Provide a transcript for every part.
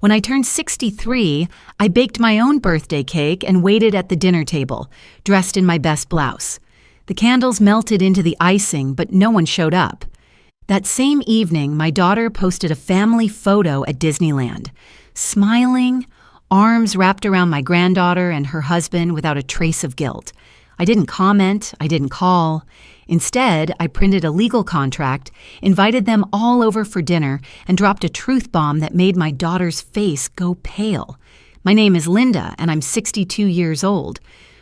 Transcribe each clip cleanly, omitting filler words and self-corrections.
When I turned 63, I baked my own birthday cake and waited at the dinner table, dressed in my best blouse. The candles melted into the icing, but no one showed up. That same evening, my daughter posted a family photo at Disneyland, smiling, arms wrapped around my granddaughter and her husband without a trace of guilt. I didn't comment, I didn't call. Instead, I printed a legal contract, invited them all over for dinner, and dropped a truth bomb that made my daughter's face go pale. My name is Linda, and I'm 62 years old.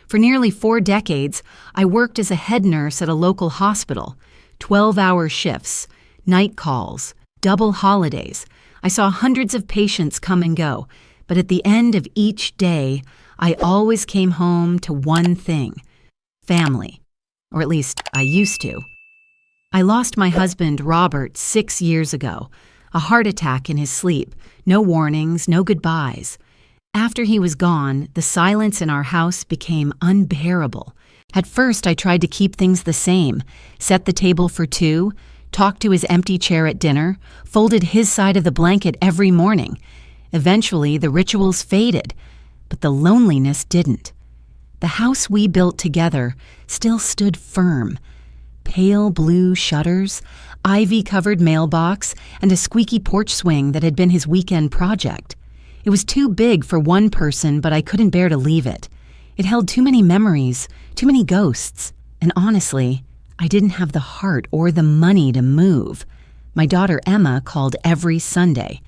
For nearly 4 decades, I worked as a head nurse at a local hospital. 12-hour shifts, night calls, double holidays. I saw hundreds of patients come and go, but at the end of each day, I always came home to one thing: family. Or at least I used to. I lost my husband, Robert, 6 years ago. A heart attack in his sleep. No warnings, no goodbyes. After he was gone, the silence in our house became unbearable. At first, I tried to keep things the same, set the table for 2, talked to his empty chair at dinner, folded his side of the blanket every morning. Eventually, the rituals faded, but the loneliness didn't. The house we built together still stood firm. Pale blue shutters, ivy-covered mailbox, and a squeaky porch swing that had been his weekend project. It was too big for one person, but I couldn't bear to leave it. It held too many memories, too many ghosts, and honestly, I didn't have the heart or the money to move. My daughter Emma called every Sunday.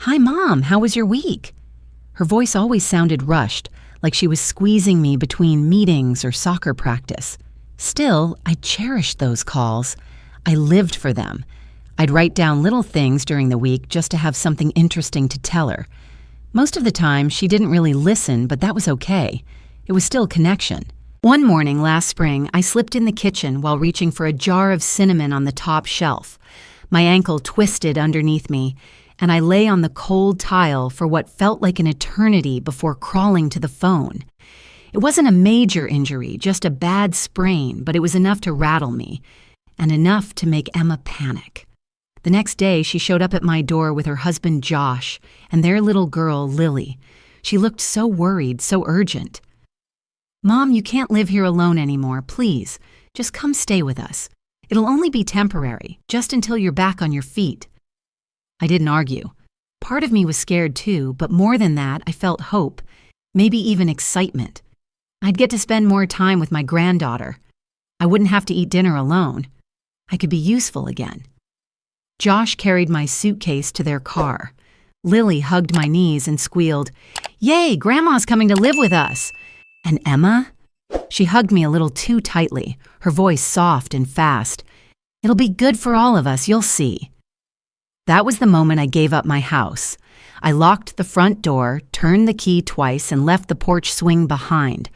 "Hi, Mom, how was your week?" Her voice always sounded rushed, like she was squeezing me between meetings or soccer practice. Still, I cherished those calls. I lived for them. I'd write down little things during the week just to have something interesting to tell her. Most of the time, she didn't really listen, but that was okay. It was still connection. One morning last spring, I slipped in the kitchen while reaching for a jar of cinnamon on the top shelf. My ankle twisted underneath me, and I lay on the cold tile for what felt like an eternity before crawling to the phone. It wasn't a major injury, just a bad sprain, but it was enough to rattle me, and enough to make Emma panic. The next day, she showed up at my door with her husband Josh and their little girl Lily. She looked so worried, so urgent. "Mom, you can't live here alone anymore, please. Just come stay with us. It'll only be temporary, just until you're back on your feet." I didn't argue. Part of me was scared too, but more than that, I felt hope, maybe even excitement. I'd get to spend more time with my granddaughter. I wouldn't have to eat dinner alone. I could be useful again. Josh carried my suitcase to their car. Lily hugged my knees and squealed, "Yay, Grandma's coming to live with us." And Emma? She hugged me a little too tightly, her voice soft and fast. "It'll be good for all of us, you'll see." That was the moment I gave up my house. I locked the front door, turned the key twice, and left the porch swing behind.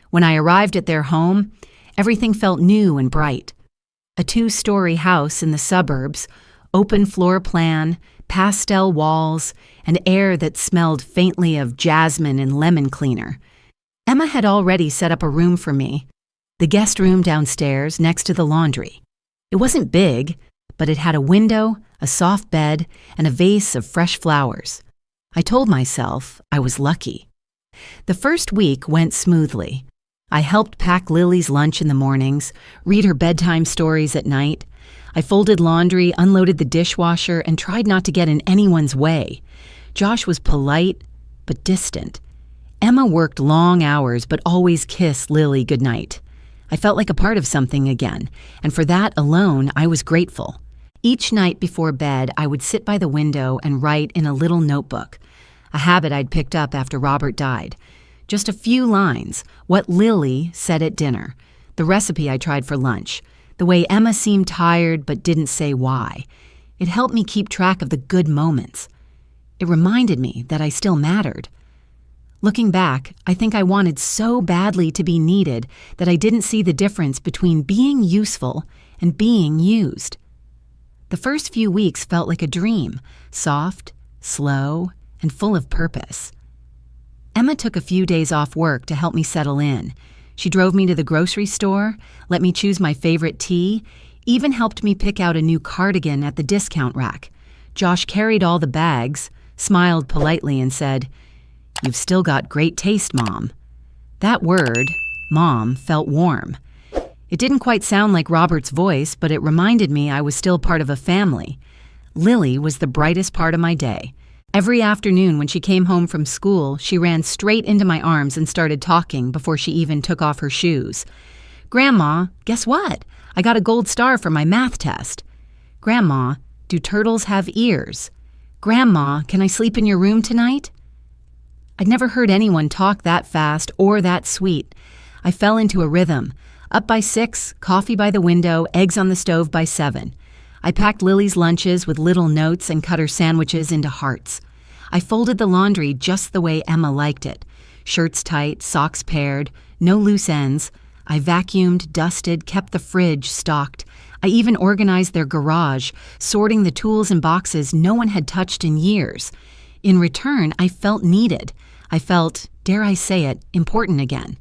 When I arrived at their home, everything felt new and bright. A 2-story house in the suburbs, open floor plan, pastel walls, and air that smelled faintly of jasmine and lemon cleaner. Emma had already set up a room for me, the guest room downstairs next to the laundry. It wasn't big, but it had a window, a soft bed, and a vase of fresh flowers. I told myself I was lucky. The first week went smoothly. I helped pack Lily's lunch in the mornings, read her bedtime stories at night. I folded laundry, unloaded the dishwasher, and tried not to get in anyone's way. Josh was polite, but distant. Emma worked long hours, but always kissed Lily goodnight. I felt like a part of something again, and for that alone, I was grateful. Each night before bed, I would sit by the window and write in a little notebook, a habit I'd picked up after Robert died. Just a few lines, what Lily said at dinner, the recipe I tried for lunch, the way Emma seemed tired but didn't say why. It helped me keep track of the good moments. It reminded me that I still mattered. Looking back, I think I wanted so badly to be needed that I didn't see the difference between being useful and being used. The first few weeks felt like a dream, soft, slow, and full of purpose. Emma took a few days off work to help me settle in. She drove me to the grocery store, let me choose my favorite tea, even helped me pick out a new cardigan at the discount rack. Josh carried all the bags, smiled politely, and said, "You've still got great taste, Mom." That word, Mom, felt warm. It didn't quite sound like Robert's voice, but it reminded me I was still part of a family. Lily was the brightest part of my day. Every afternoon when she came home from school, she ran straight into my arms and started talking before she even took off her shoes. "Grandma, guess what? I got a gold star for my math test." "Grandma, do turtles have ears?" "Grandma, can I sleep in your room tonight?" I'd never heard anyone talk that fast or that sweet. I fell into a rhythm. Up by 6, coffee by the window, eggs on the stove by 7. I packed Lily's lunches with little notes and cut her sandwiches into hearts. I folded the laundry just the way Emma liked it. Shirts tight, socks paired, no loose ends. I vacuumed, dusted, kept the fridge stocked. I even organized their garage, sorting the tools and boxes no one had touched in years. In return, I felt needed. I felt, dare I say it, important again.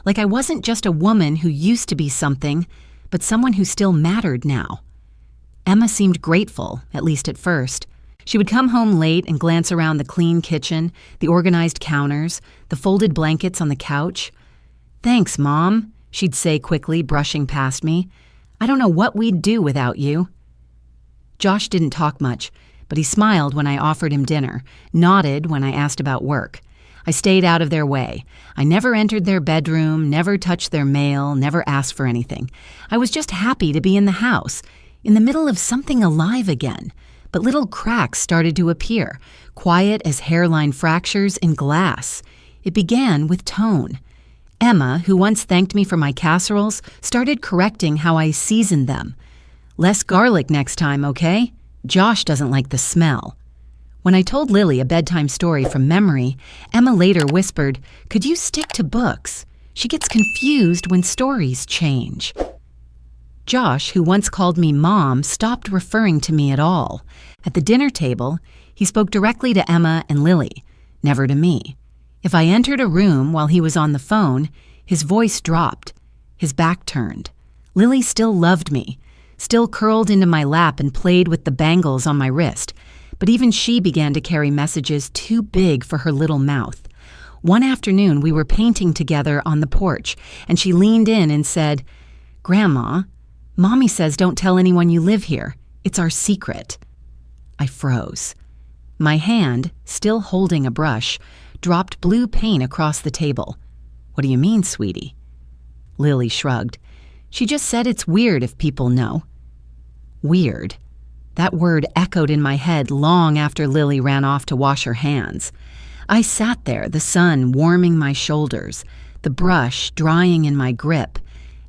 Like I wasn't just a woman who used to be something, but someone who still mattered now. Emma seemed grateful, at least at first. She would come home late and glance around the clean kitchen, the organized counters, the folded blankets on the couch. "Thanks, Mom," she'd say quickly, brushing past me. "I don't know what we'd do without you." Josh didn't talk much, but he smiled when I offered him dinner, nodded when I asked about work. I stayed out of their way. I never entered their bedroom, never touched their mail, never asked for anything. I was just happy to be in the house, in the middle of something alive again. But little cracks started to appear, quiet as hairline fractures in glass. It began with tone. Emma, who once thanked me for my casseroles, started correcting how I seasoned them. "Less garlic next time, okay? Josh doesn't like the smell." When I told Lily a bedtime story from memory, Emma later whispered, "Could you stick to books? She gets confused when stories change." Josh, who once called me Mom, stopped referring to me at all. At the dinner table, he spoke directly to Emma and Lily, never to me. If I entered a room while he was on the phone, his voice dropped, his back turned. Lily still loved me, still curled into my lap and played with the bangles on my wrist, but even she began to carry messages too big for her little mouth. One afternoon, we were painting together on the porch, and she leaned in and said, "Grandma, Mommy says don't tell anyone you live here. It's our secret." I froze. My hand, still holding a brush, dropped blue paint across the table. "What do you mean, sweetie?" Lily shrugged. "She just said it's weird if people know." Weird. That word echoed in my head long after Lily ran off to wash her hands. I sat there, the sun warming my shoulders, the brush drying in my grip,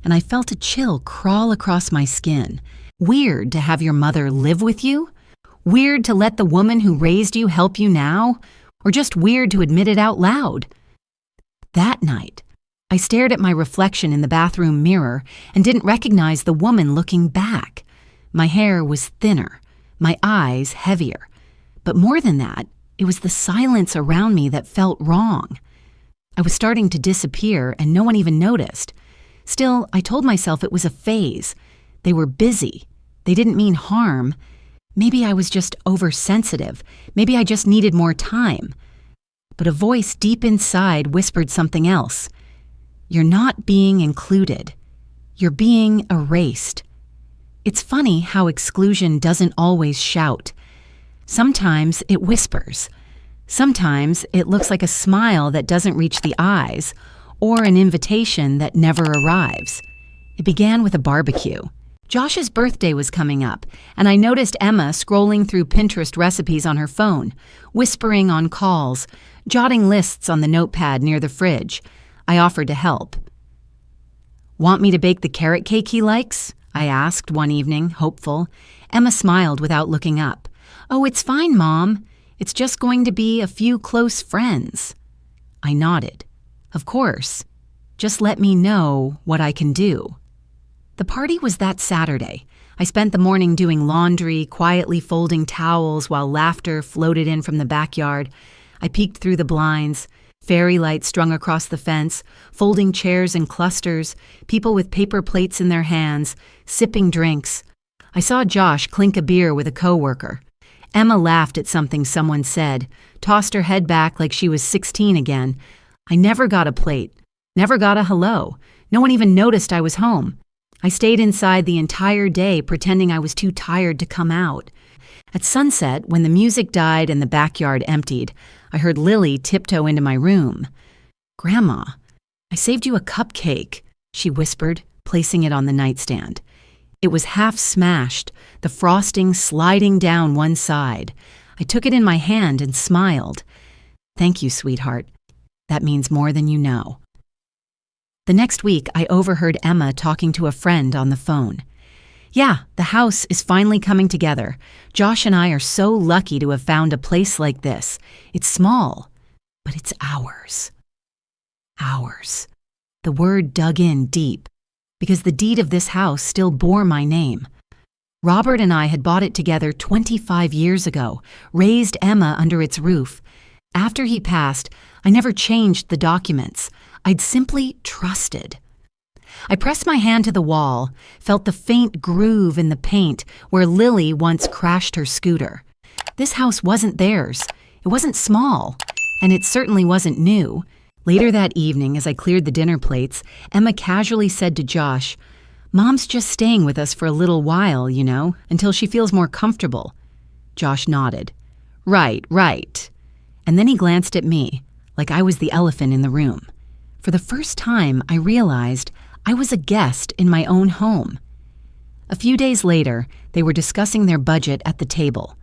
and I felt a chill crawl across my skin. Weird to have your mother live with you? Weird to let the woman who raised you help you now? Or just weird to admit it out loud? That night, I stared at my reflection in the bathroom mirror and didn't recognize the woman looking back. My hair was thinner, my eyes heavier. But more than that, it was the silence around me that felt wrong. I was starting to disappear and no one even noticed. Still, I told myself it was a phase. They were busy. They didn't mean harm. Maybe I was just oversensitive. Maybe I just needed more time. But a voice deep inside whispered something else. "You're not being included. You're being erased." It's funny how exclusion doesn't always shout. Sometimes it whispers. Sometimes it looks like a smile that doesn't reach the eyes, or an invitation that never arrives. It began with a barbecue. Josh's birthday was coming up, and I noticed Emma scrolling through Pinterest recipes on her phone, whispering on calls, jotting lists on the notepad near the fridge. I offered to help. "Want me to bake the carrot cake he likes?" I asked one evening, hopeful. Emma smiled without looking up. "Oh, it's fine, Mom. It's just going to be a few close friends." I nodded. "Of course. Just let me know what I can do." The party was that Saturday. I spent the morning doing laundry, quietly folding towels while laughter floated in from the backyard. I peeked through the blinds, fairy lights strung across the fence, folding chairs in clusters, people with paper plates in their hands, sipping drinks. I saw Josh clink a beer with a coworker. Emma laughed at something someone said, tossed her head back like she was 16 again. I never got a plate, never got a hello. No one even noticed I was home. I stayed inside the entire day pretending I was too tired to come out. At sunset, when the music died and the backyard emptied, I heard Lily tiptoe into my room. "Grandma, I saved you a cupcake," she whispered, placing it on the nightstand. It was half smashed, the frosting sliding down one side. I took it in my hand and smiled. "Thank you, sweetheart. That means more than you know." The next week, I overheard Emma talking to a friend on the phone. "Yeah, the house is finally coming together. Josh and I are so lucky to have found a place like this. It's small, but it's ours." Ours. The word dug in deep, because the deed of this house still bore my name. Robert and I had bought it together 25 years ago, raised Emma under its roof. After he passed, I never changed the documents. I'd simply trusted. I pressed my hand to the wall, felt the faint groove in the paint where Lily once crashed her scooter. This house wasn't theirs. It wasn't small, and it certainly wasn't new. Later that evening, as I cleared the dinner plates, Emma casually said to Josh, "Mom's just staying with us for a little while, until she feels more comfortable." Josh nodded. Right. And then he glanced at me, like I was the elephant in the room. For the first time, I realized I was a guest in my own home. A few days later, they were discussing their budget at the table.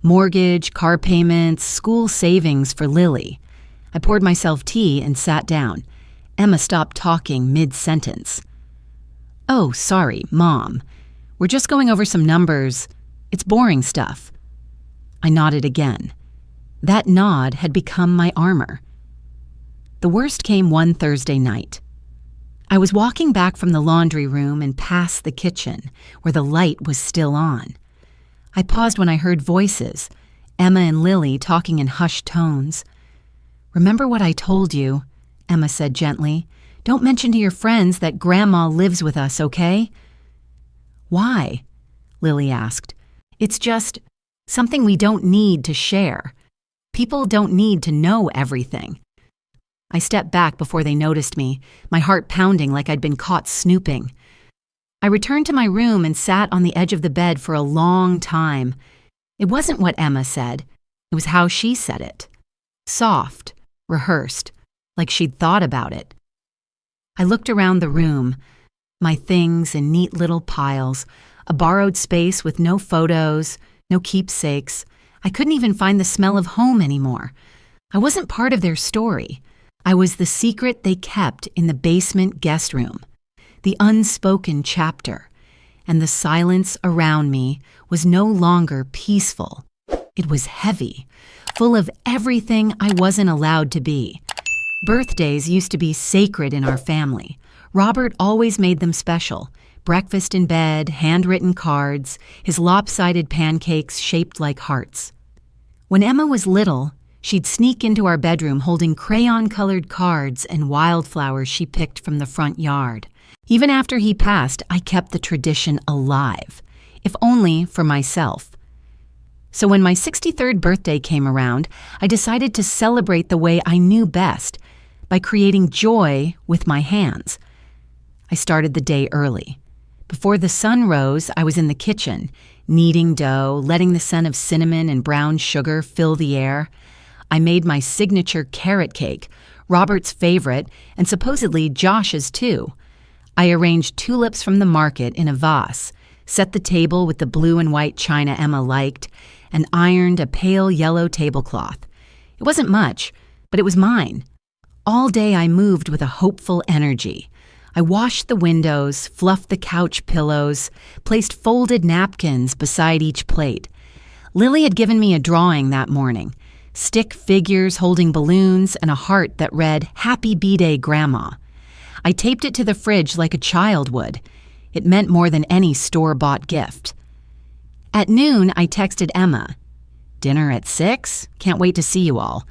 Mortgage, car payments, school savings for Lily. I poured myself tea and sat down. Emma stopped talking mid-sentence. "Oh, sorry, Mom. We're just going over some numbers. It's boring stuff." I nodded again. That nod had become my armor. The worst came one Thursday night. I was walking back from the laundry room and past the kitchen, where the light was still on. I paused when I heard voices, Emma and Lily talking in hushed tones. "Remember what I told you," Emma said gently. "Don't mention to your friends that Grandma lives with us, okay?" "Why?" Lily asked. "It's just something we don't need to share. People don't need to know everything." I stepped back before they noticed me, my heart pounding like I'd been caught snooping. I returned to my room and sat on the edge of the bed for a long time. It wasn't what Emma said. It was how she said it. Soft, rehearsed, like she'd thought about it. I looked around the room, my things in neat little piles, a borrowed space with no photos, no keepsakes. I couldn't even find the smell of home anymore. I wasn't part of their story. I was the secret they kept in the basement guest room, the unspoken chapter, and the silence around me was no longer peaceful. It was heavy, full of everything I wasn't allowed to be. Birthdays used to be sacred in our family. Robert always made them special. Breakfast in bed, handwritten cards, his lopsided pancakes shaped like hearts. When Emma was little, she'd sneak into our bedroom holding crayon-colored cards and wildflowers she picked from the front yard. Even after he passed, I kept the tradition alive, if only for myself. So when my 63rd birthday came around, I decided to celebrate the way I knew best, by creating joy with my hands. I started the day early. Before the sun rose, I was in the kitchen, kneading dough, letting the scent of cinnamon and brown sugar fill the air. I made my signature carrot cake, Robert's favorite, and supposedly Josh's too. I arranged tulips from the market in a vase, set the table with the blue and white china Emma liked, and ironed a pale yellow tablecloth. It wasn't much, but it was mine. All day I moved with a hopeful energy. I washed the windows, fluffed the couch pillows, placed folded napkins beside each plate. Lily had given me a drawing that morning. Stick figures holding balloons and a heart that read, "Happy B-Day, Grandma." I taped it to the fridge like a child would. It meant more than any store-bought gift. At noon, I texted Emma. "Dinner at 6? Can't wait to see you all."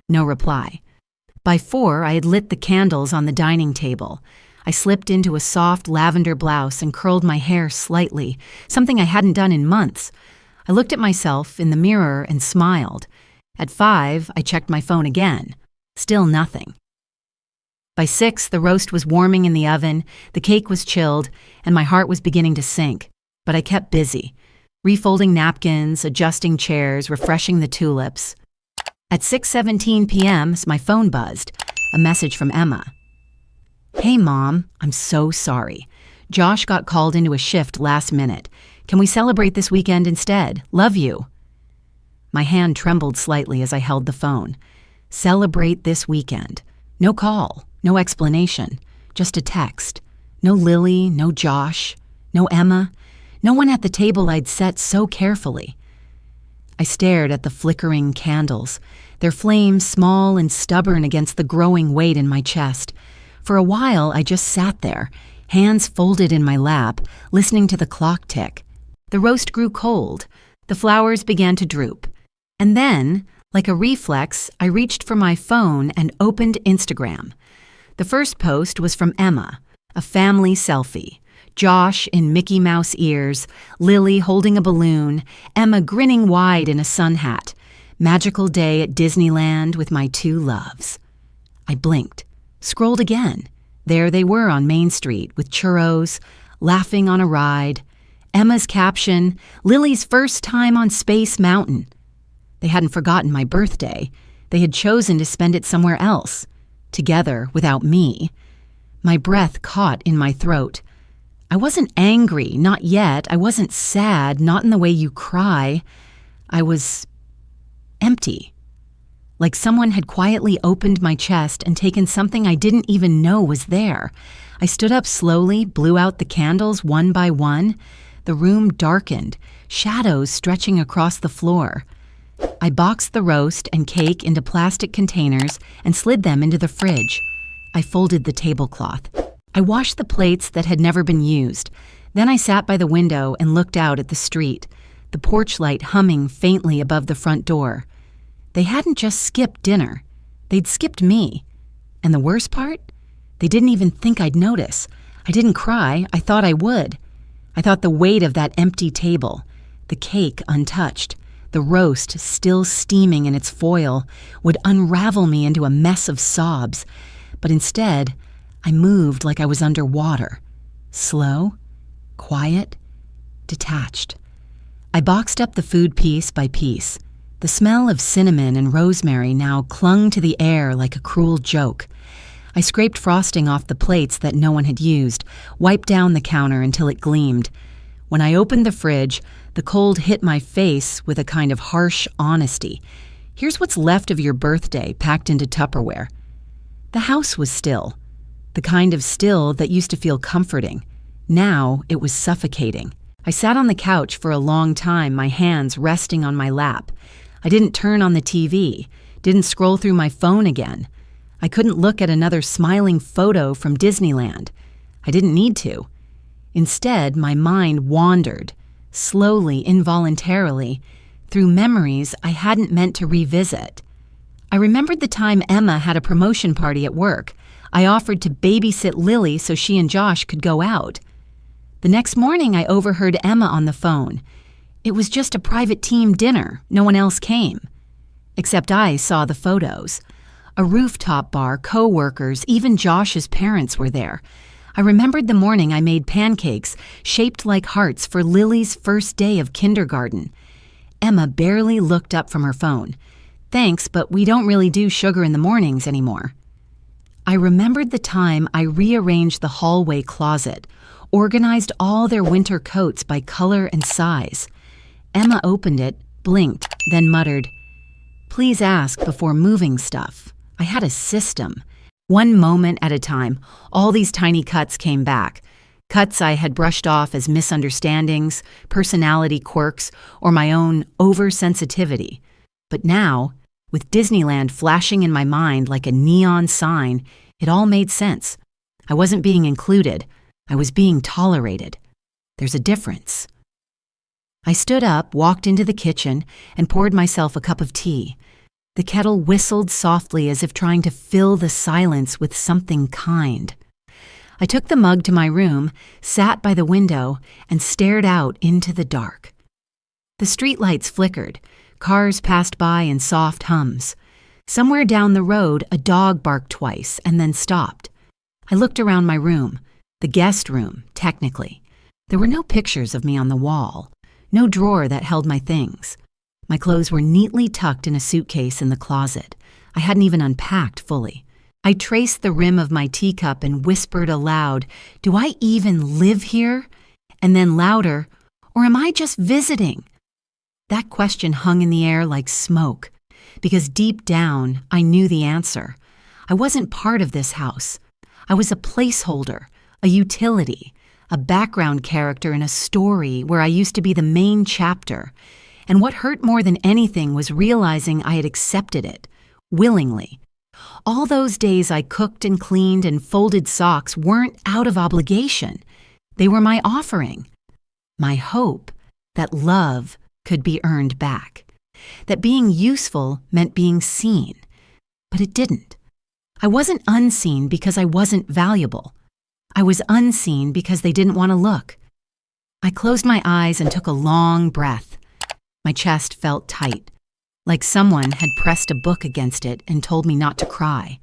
No reply. By 4, I had lit the candles on the dining table. I slipped into a soft lavender blouse and curled my hair slightly, something I hadn't done in months. I looked at myself in the mirror and smiled. At 5, I checked my phone again. Still nothing. By 6, the roast was warming in the oven, the cake was chilled, and my heart was beginning to sink. But I kept busy, refolding napkins, adjusting chairs, refreshing the tulips. At 6:17 p.m., my phone buzzed, a message from Emma. "Hey, Mom, I'm so sorry. Josh got called into a shift last minute. Can we celebrate this weekend instead? Love you." My hand trembled slightly as I held the phone. Celebrate this weekend. No call, no explanation, just a text. No Lily, no Josh, no Emma, no one at the table I'd set so carefully. I stared at the flickering candles, their flames small and stubborn against the growing weight in my chest. For a while, I just sat there, hands folded in my lap, listening to the clock tick. The roast grew cold. The flowers began to droop. And then, like a reflex, I reached for my phone and opened Instagram. The first post was from Emma, a family selfie. Josh in Mickey Mouse ears, Lily holding a balloon, Emma grinning wide in a sun hat. Magical day at Disneyland with my two loves. I blinked, scrolled again. There they were on Main Street with churros, laughing on a ride. Emma's caption, "Lily's first time on Space Mountain." They hadn't forgotten my birthday. They had chosen to spend it somewhere else, together without me. My breath caught in my throat. I wasn't angry, not yet. I wasn't sad, not in the way you cry. I was empty. Like someone had quietly opened my chest and taken something I didn't even know was there. I stood up slowly, blew out the candles one by one. The room darkened, shadows stretching across the floor. I boxed the roast and cake into plastic containers and slid them into the fridge. I folded the tablecloth. I washed the plates that had never been used. Then I sat by the window and looked out at the street, the porch light humming faintly above the front door. They hadn't just skipped dinner. They'd skipped me. And the worst part? They didn't even think I'd notice. I didn't cry. I thought I would. I thought the weight of that empty table, the cake untouched, the roast still steaming in its foil, would unravel me into a mess of sobs. But instead, I moved like I was underwater. Slow, quiet, detached. I boxed up the food piece by piece. The smell of cinnamon and rosemary now clung to the air like a cruel joke. I scraped frosting off the plates that no one had used, wiped down the counter until it gleamed. When I opened the fridge, the cold hit my face with a kind of harsh honesty. Here's what's left of your birthday packed into Tupperware. The house was still. The kind of still that used to feel comforting. Now it was suffocating. I sat on the couch for a long time, my hands resting on my lap. I didn't turn on the TV, didn't scroll through my phone again. I couldn't look at another smiling photo from Disneyland. I didn't need to. Instead, my mind wandered, slowly, involuntarily, through memories I hadn't meant to revisit. I remembered the time Emma had a promotion party at work. I offered to babysit Lily so she and Josh could go out. The next morning, I overheard Emma on the phone. It was just a private team dinner. No one else came. Except I saw the photos. A rooftop bar, co-workers, even Josh's parents were there. I remembered the morning I made pancakes shaped like hearts for Lily's first day of kindergarten. Emma barely looked up from her phone. "Thanks, but we don't really do sugar in the mornings anymore." I remembered the time I rearranged the hallway closet, organized all their winter coats by color and size. Emma opened it, blinked, then muttered, "Please ask before moving stuff." I had a system. One moment at a time, all these tiny cuts came back. Cuts I had brushed off as misunderstandings, personality quirks, or my own oversensitivity. But now, with Disneyland flashing in my mind like a neon sign, it all made sense. I wasn't being included. I was being tolerated. There's a difference. I stood up, walked into the kitchen, and poured myself a cup of tea. The kettle whistled softly as if trying to fill the silence with something kind. I took the mug to my room, sat by the window, and stared out into the dark. The streetlights flickered. Cars passed by in soft hums. Somewhere down the road, a dog barked twice and then stopped. I looked around my room, the guest room, technically. There were no pictures of me on the wall, no drawer that held my things. My clothes were neatly tucked in a suitcase in the closet. I hadn't even unpacked fully. I traced the rim of my teacup and whispered aloud, "Do I even live here?" And then louder, "Or am I just visiting?" That question hung in the air like smoke, because deep down, I knew the answer. I wasn't part of this house. I was a placeholder, a utility, a background character in a story where I used to be the main chapter. And what hurt more than anything was realizing I had accepted it, willingly. All those days I cooked and cleaned and folded socks weren't out of obligation. They were my offering. My hope that love could be earned back. That being useful meant being seen. But it didn't. I wasn't unseen because I wasn't valuable. I was unseen because they didn't want to look. I closed my eyes and took a long breath. My chest felt tight, like someone had pressed a book against it and told me not to cry.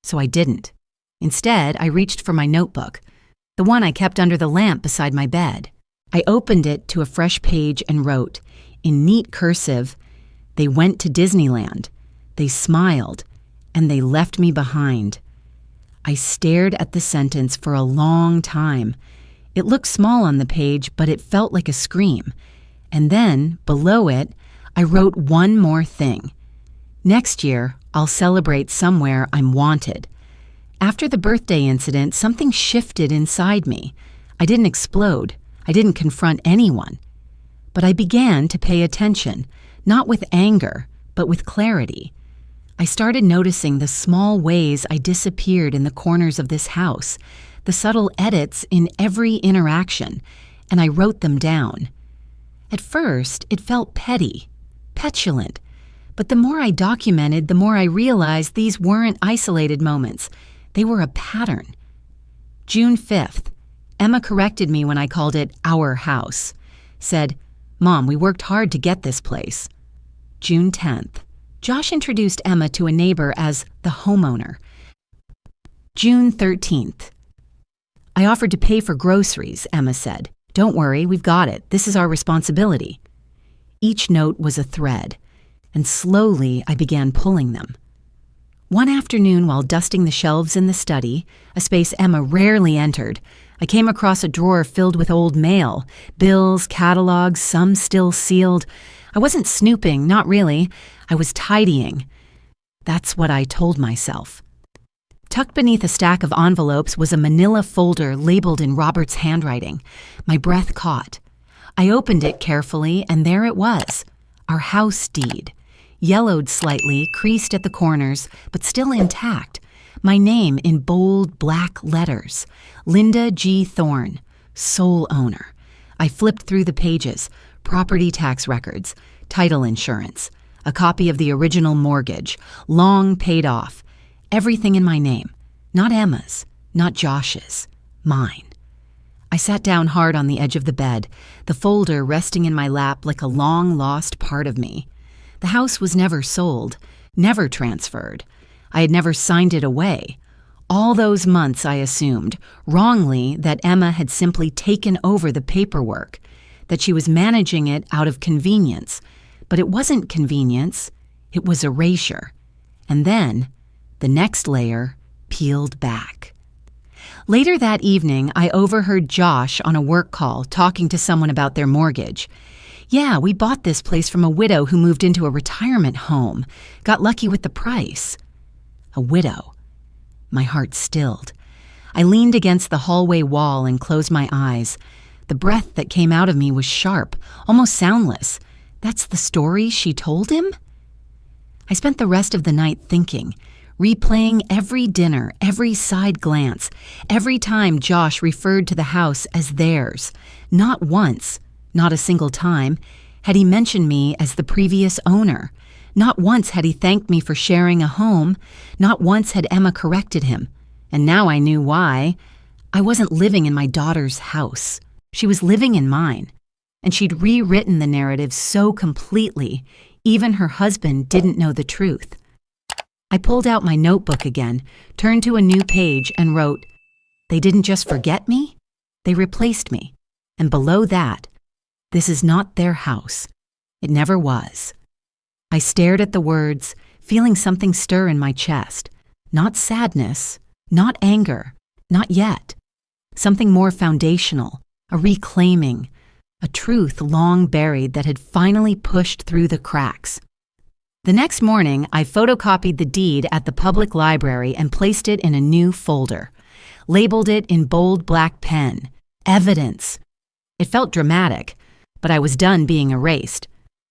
So I didn't. Instead, I reached for my notebook, the one I kept under the lamp beside my bed. I opened it to a fresh page and wrote, in neat cursive, "They went to Disneyland. They smiled, and they left me behind." I stared at the sentence for a long time. It looked small on the page, but it felt like a scream. And then, below it, I wrote one more thing. Next year, I'll celebrate somewhere I'm wanted. After the birthday incident, something shifted inside me. I didn't explode. I didn't confront anyone. But I began to pay attention, not with anger, but with clarity. I started noticing the small ways I disappeared in the corners of this house, the subtle edits in every interaction, and I wrote them down. At first, it felt petty, petulant, but the more I documented, the more I realized these weren't isolated moments. They were a pattern. June 5th, Emma corrected me when I called it our house. Said, "Mom, we worked hard to get this place." June 10th, Josh introduced Emma to a neighbor as the homeowner. June 13th, I offered to pay for groceries, Emma said. "Don't worry, we've got it. This is our responsibility." Each note was a thread, and slowly I began pulling them. One afternoon while dusting the shelves in the study, a space Emma rarely entered, I came across a drawer filled with old mail, bills, catalogs, some still sealed. I wasn't snooping, not really. I was tidying. That's what I told myself. Tucked beneath a stack of envelopes was a manila folder labeled in Robert's handwriting. My breath caught. I opened it carefully, and there it was, our house deed. Yellowed slightly, creased at the corners, but still intact. My name in bold black letters. Linda G. Thorne, sole owner. I flipped through the pages. Property tax records, title insurance, a copy of the original mortgage, long paid off. Everything in my name. Not Emma's, not Josh's, mine. I sat down hard on the edge of the bed, the folder resting in my lap like a long-lost part of me. The house was never sold, never transferred. I had never signed it away. All those months I assumed, wrongly, that Emma had simply taken over the paperwork, that she was managing it out of convenience. But it wasn't convenience, it was erasure. And then, the next layer peeled back. Later that evening, I overheard Josh on a work call talking to someone about their mortgage. "Yeah, we bought this place from a widow who moved into a retirement home. Got lucky with the price." A widow. My heart stilled. I leaned against the hallway wall and closed my eyes. The breath that came out of me was sharp, almost soundless. That's the story she told him? I spent the rest of the night thinking, replaying every dinner, every side glance, every time Josh referred to the house as theirs. Not once, not a single time, had he mentioned me as the previous owner. Not once had he thanked me for sharing a home. Not once had Emma corrected him. And now I knew why. I wasn't living in my daughter's house. She was living in mine. and she'd rewritten the narrative so completely, even her husband didn't know the truth. I pulled out my notebook again, turned to a new page, and wrote, "They didn't just forget me, they replaced me." And below that, "This is not their house. It never was." I stared at the words, feeling something stir in my chest. Not sadness, not anger, not yet. Something more foundational, a reclaiming, a truth long buried that had finally pushed through the cracks. The next morning, I photocopied the deed at the public library and placed it in a new folder. Labeled it in bold black pen, "Evidence." It felt dramatic, but I was done being erased.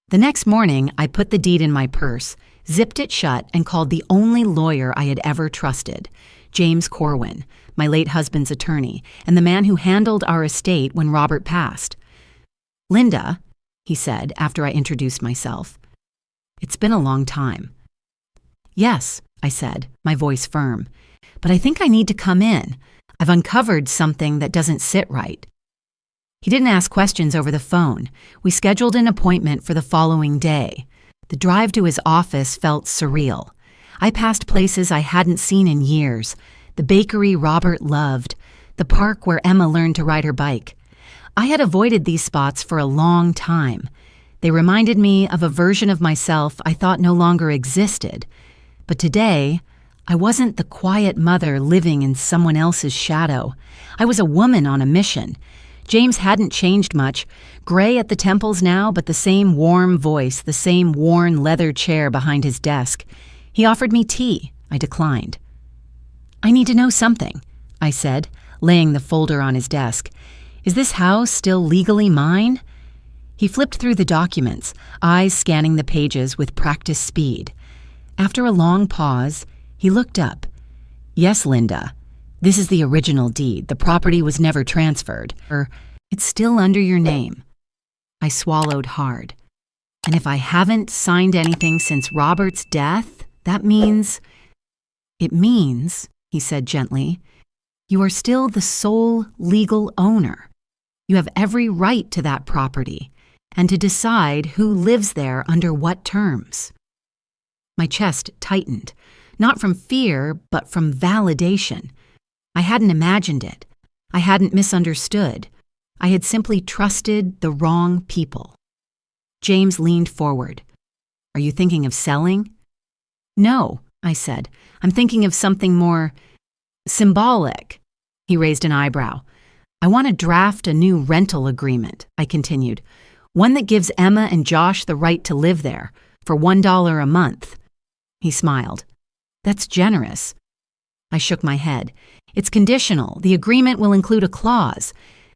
The next morning, I put the deed in my purse, zipped it shut, and called the only lawyer I had ever trusted, James Corwin, my late husband's attorney, and the man who handled our estate when Robert passed. "Linda," he said after I introduced myself, "it's been a long time." "Yes," I said, my voice firm, "but I think I need to come in. I've uncovered something that doesn't sit right." He didn't ask questions over the phone. We scheduled an appointment for the following day. The drive to his office felt surreal. I passed places I hadn't seen in years, the bakery Robert loved, the park where Emma learned to ride her bike. I had avoided these spots for a long time. They reminded me of a version of myself I thought no longer existed. But today, I wasn't the quiet mother living in someone else's shadow. I was a woman on a mission. James hadn't changed much, gray at the temples now, but the same warm voice, the same worn leather chair behind his desk. He offered me tea. I declined. "I need to know something," I said, laying the folder on his desk. "Is this house still legally mine?" He flipped through the documents, eyes scanning the pages with practiced speed. After a long pause, he looked up. "Yes, Linda. This is the original deed. The property was never transferred. It's still under your name." I swallowed hard. "And if I haven't signed anything since Robert's death, that means—" "It means," he said gently, "you are still the sole legal owner. You have every right to that property and to decide who lives there under what terms." My chest tightened, not from fear, but from validation. I hadn't imagined it. I hadn't misunderstood. I had simply trusted the wrong people. James leaned forward. "Are you thinking of selling?" "No," I said. "I'm thinking of something more symbolic." He raised an eyebrow. "I want to draft a new rental agreement," I continued. "One that gives Emma and Josh the right to live there for $1 a month." He smiled. "That's generous." I shook my head. "It's conditional. The agreement will include a clause.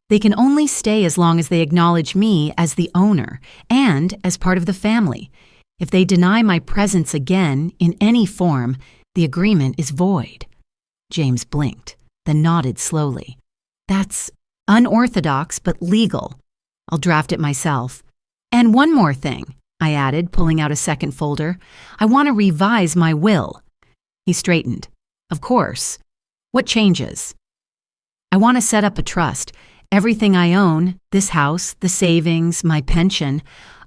They can only stay as long as they acknowledge me as the owner and as part of the family. If they deny my presence again in any form, the agreement is void." James blinked, then nodded slowly. "That's unorthodox but legal. I'll draft it myself. And one more thing," I added, pulling out a second folder. "I want to revise my will." He straightened. "Of course. What changes?" "I want to set up a trust. Everything I own, this house, the savings, my pension,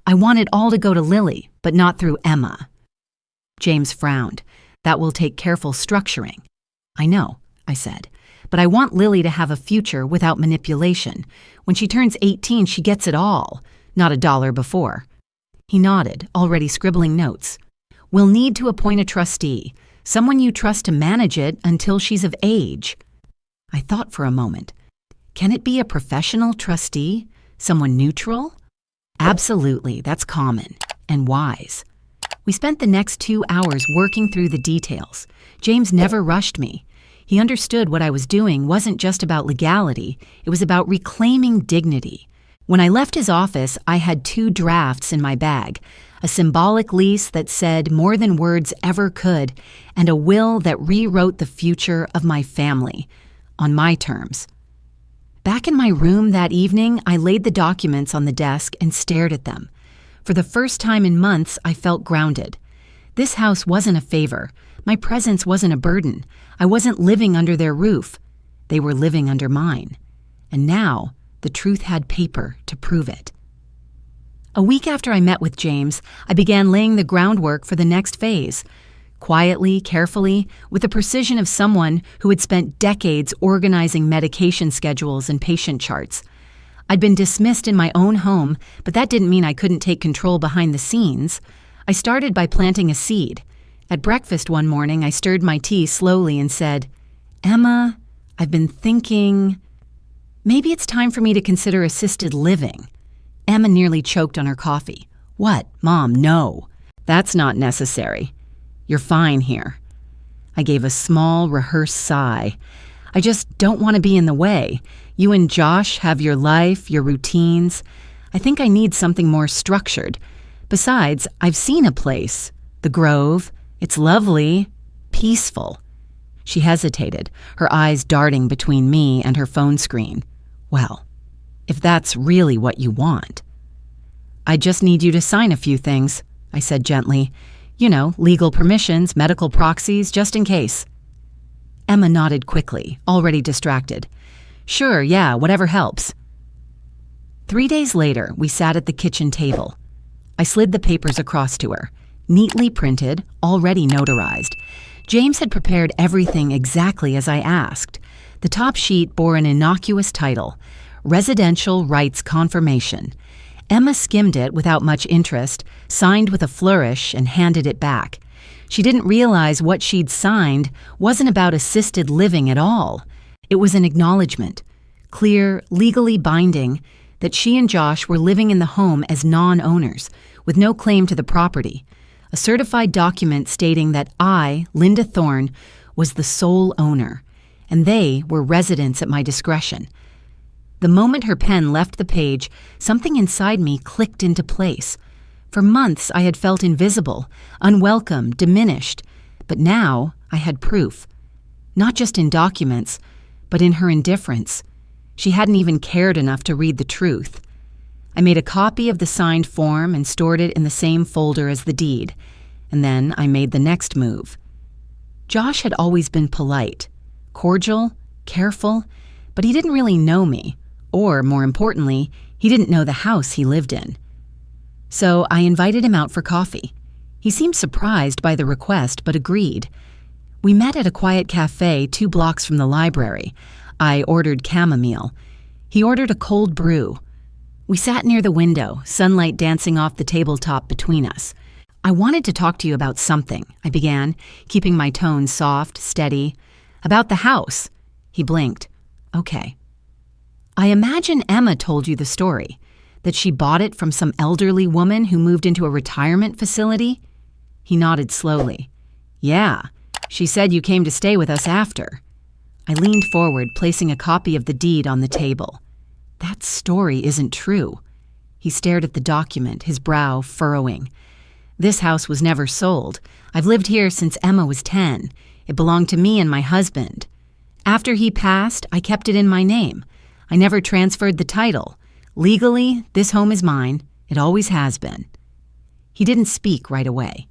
I want it all to go to Lily, but not through Emma." James frowned. "That will take careful structuring." "I know," I said, "but I want Lily to have a future without manipulation. When she turns 18, she gets it all, not a dollar before." He nodded, already scribbling notes. "We'll need to appoint a trustee, someone you trust to manage it until she's of age." I thought for a moment. Can it be a professional trustee? Someone neutral? Absolutely, that's common and wise. We spent the next 2 hours working through the details. James never rushed me. He understood what I was doing wasn't just about legality, it was about reclaiming dignity. When I left his office, I had 2 drafts in my bag, a symbolic lease that said more than words ever could, and a will that rewrote the future of my family, on my terms. Back in my room that evening, I laid the documents on the desk and stared at them. For the first time in months, I felt grounded. This house wasn't a favor. My presence wasn't a burden. I wasn't living under their roof. They were living under mine. And now, the truth had paper to prove it. A week after I met with James, I began laying the groundwork for the next phase. Quietly, carefully, with the precision of someone who had spent decades organizing medication schedules and patient charts. I'd been dismissed in my own home, but that didn't mean I couldn't take control behind the scenes. I started by planting a seed. At breakfast one morning, I stirred my tea slowly and said, "Emma, I've been thinking, maybe it's time for me to consider assisted living." Emma nearly choked on her coffee. "What, Mom, no. That's not necessary. You're fine here." I gave a small, rehearsed sigh. "I just don't want to be in the way. You and Josh have your life, your routines. I think I need something more structured. Besides, I've seen a place, the Grove. It's lovely, peaceful." She hesitated, her eyes darting between me and her phone screen. "Well, if that's really what you want." "I just need you to sign a few things," I said gently. "You know, legal permissions, medical proxies, just in case." Emma nodded quickly, already distracted. "Sure, yeah, whatever helps." 3 days later, we sat at the kitchen table. I slid the papers across to her, neatly printed, already notarized. James had prepared everything exactly as I asked. The top sheet bore an innocuous title, Residential Rights Confirmation. Emma skimmed it without much interest, signed with a flourish, and handed it back. She didn't realize what she'd signed wasn't about assisted living at all. It was an acknowledgement, clear, legally binding, that she and Josh were living in the home as non-owners, with no claim to the property. A certified document stating that I, Linda Thorne, was the sole owner, and they were residents at my discretion. The moment her pen left the page, something inside me clicked into place. For months I had felt invisible, unwelcome, diminished, but now I had proof. Not just in documents, but in her indifference. She hadn't even cared enough to read the truth. I made a copy of the signed form and stored it in the same folder as the deed, and then I made the next move. Josh had always been polite, cordial, careful, but he didn't really know me, or, more importantly, he didn't know the house he lived in. So I invited him out for coffee. He seemed surprised by the request, but agreed. We met at a quiet cafe 2 blocks from the library. I ordered chamomile. He ordered a cold brew. We sat near the window, sunlight dancing off the tabletop between us. "I wanted to talk to you about something," I began, keeping my tone soft, steady. "About the house." He blinked. "Okay." "I imagine Emma told you the story, that she bought it from some elderly woman who moved into a retirement facility?" He nodded slowly. "Yeah, she said you came to stay with us after." I leaned forward, placing a copy of the deed on the table. "That story isn't true." He stared at the document, his brow furrowing. "This house was never sold. I've lived here since Emma was 10. It belonged to me and my husband. After he passed, I kept it in my name. I never transferred the title. Legally, this home is mine. It always has been." He didn't speak right away.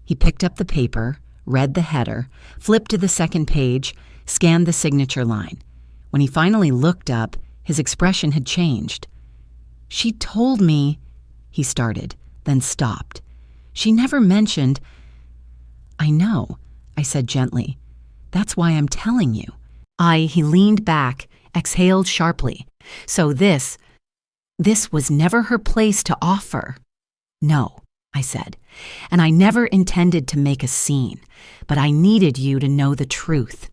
He picked up the paper, read the header, flipped to the second page, scanned the signature line. When he finally looked up, his expression had changed. "She told me," he started, then stopped. "She never mentioned—" "I know," I said gently. "That's why I'm telling you." He leaned back, exhaled sharply. "So this was never her place to offer." "No," I said, "and I never intended to make a scene, but I needed you to know the truth."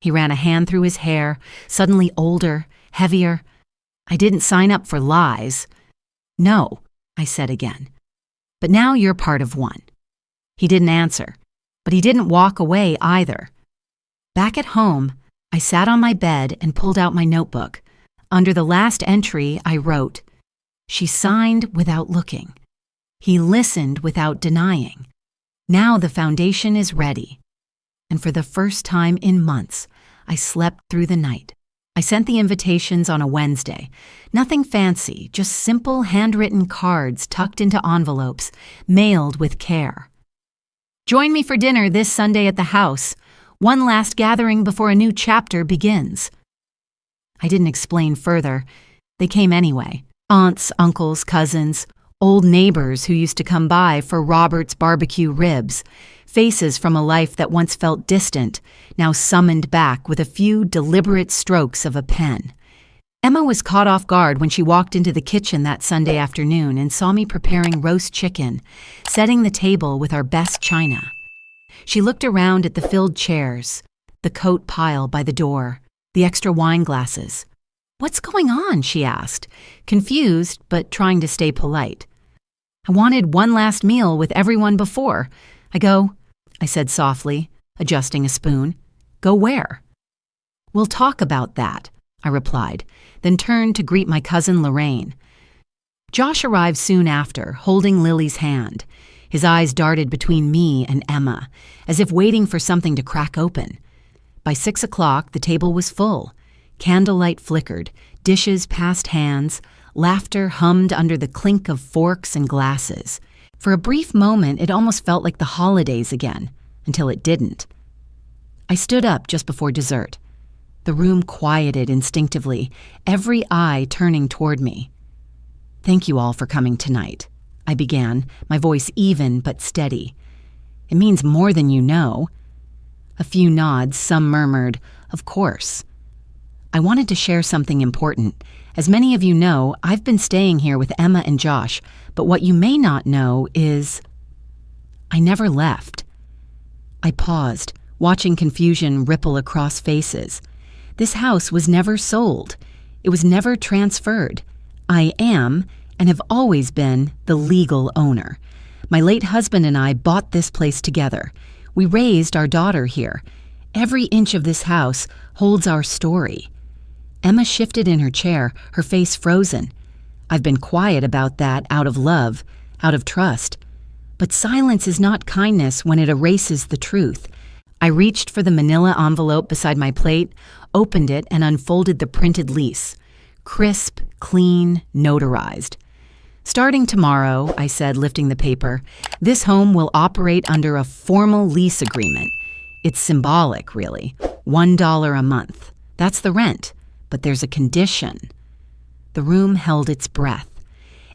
He ran a hand through his hair, suddenly older, heavier. "I didn't sign up for lies." "No," I said again. "But now you're part of one." He didn't answer, but he didn't walk away either. Back at home, I sat on my bed and pulled out my notebook. Under the last entry, I wrote, "She signed without looking. He listened without denying. Now the foundation is ready." And for the first time in months, I slept through the night. I sent the invitations on a Wednesday. Nothing fancy, just simple handwritten cards tucked into envelopes, mailed with care. "Join me for dinner this Sunday at the house. One last gathering before a new chapter begins." I didn't explain further. They came anyway. Aunts, uncles, cousins, Old neighbors who used to come by for Robert's barbecue ribs, faces from a life that once felt distant, now summoned back with a few deliberate strokes of a pen. Emma was caught off guard when she walked into the kitchen that Sunday afternoon and saw me preparing roast chicken, setting the table with our best china. She looked around at the filled chairs, the coat pile by the door, the extra wine glasses. "What's going on?" she asked, confused but trying to stay polite. "I wanted one last meal with everyone before I said softly, adjusting a spoon. "Go where?" "We'll talk about that," I replied, then turned to greet my cousin Lorraine. Josh arrived soon after, holding Lily's hand. His eyes darted between me and Emma, as if waiting for something to crack open. By 6 o'clock, the table was full. Candlelight flickered, dishes passed hands, laughter hummed under the clink of forks and glasses. For a brief moment, it almost felt like the holidays again, until it didn't. I stood up just before dessert. The room quieted instinctively, every eye turning toward me. "Thank you all for coming tonight," I began, my voice even but steady. "It means more than you know." A few nods, some murmured, "Of course." I wanted to share something important. As many of you know, I've been staying here with Emma and Josh, but what you may not know is I never left. I paused, watching confusion ripple across faces. This house was never sold. It was never transferred. I am, and have always been, the legal owner. My late husband and I bought this place together. We raised our daughter here. Every inch of this house holds our story. Emma shifted in her chair, her face frozen. I've been quiet about that out of love, out of trust. But silence is not kindness when it erases the truth. I reached for the manila envelope beside my plate, opened it, and unfolded the printed lease. Crisp, clean, notarized. "Starting tomorrow," I said, lifting the paper, "this home will operate under a formal lease agreement. It's symbolic, really. $1 a month. That's the rent. But there's a condition." The room held its breath.